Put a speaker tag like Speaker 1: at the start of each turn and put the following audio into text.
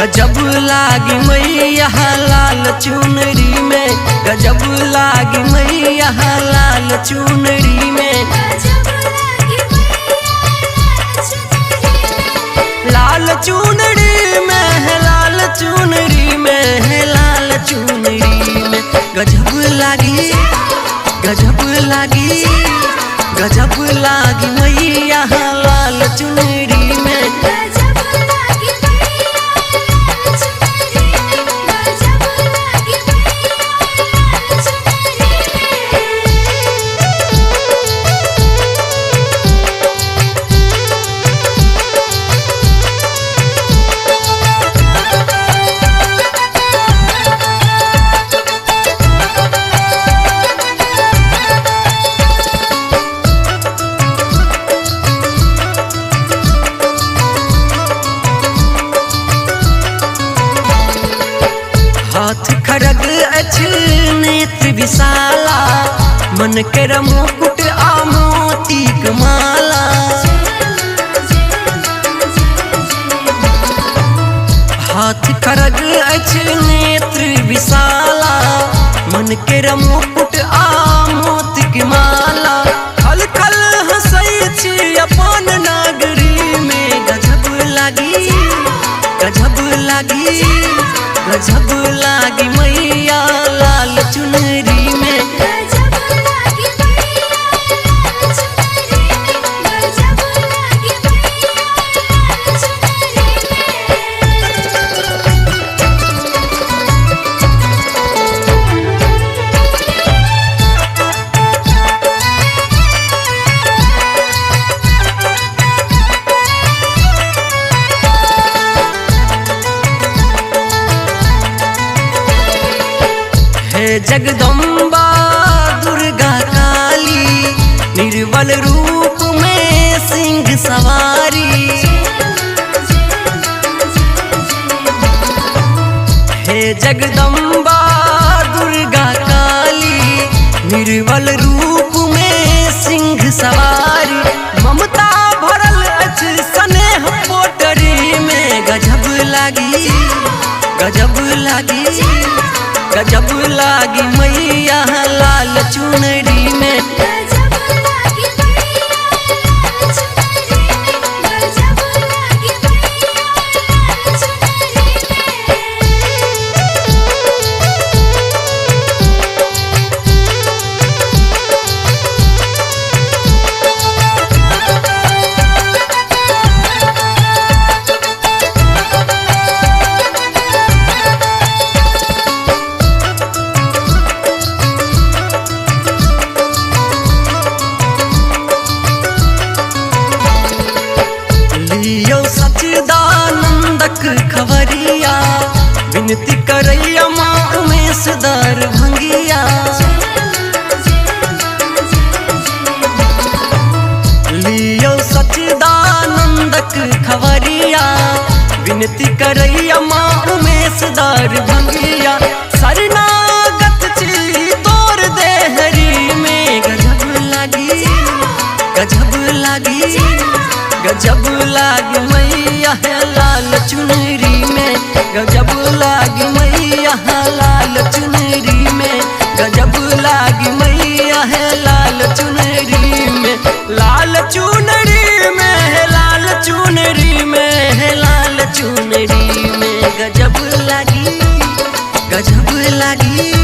Speaker 1: गजब लागी मैया लाल चुनरी में, गजब लागी मैया लाल चुनरी में, लाल चुनरी में है, लाल चुनरी में है, लाल चुनरी में गजब लागी, गजब लागी, गजब लागी मैया लाल चुनरी में। हाथ खड़ग अछि नेत्र विशाला, मन कर मुकुट आ मोतीक माला। हाथ खड़ग अछि नेत्र विशाला, मन कर मुकुट आ मोतीक माला। खल खल हंसै छी अपन नागरी में, गजब लागी, गजब लागी, गजब लागी मैया लाल चुनरी में। जगदम्बा दुर्गा काली, निर्बल रूप में सिंह सवारी। हे जगदम्बा दुर्गा काली, निर्बल रूप में सिंह सवारी। ममता भरल अछि स्नेह पोटरी में, गजब लागी, गजब लागी, गजब लागी मैया लाल चुनरी में। सच्चिदानंदक खबरिया, विनती करैया माँ उमेश दरभंगिया। लियो सच्चिदानंदक खबरिया, विनती करैया माँ उमेश दरभंगिया। शरणागत छी तोर देहरी में, गजब लागी, गजब लागी, गजब लागी मैया लाल चुनरी में, गजब लागी मैया लाल चुनरी में, गजब लागी मैया लाल चुनरी में, लाल चुनरी में, लाल चुनरी में, लाल चुनरी में गजब लागी, गजब लागी।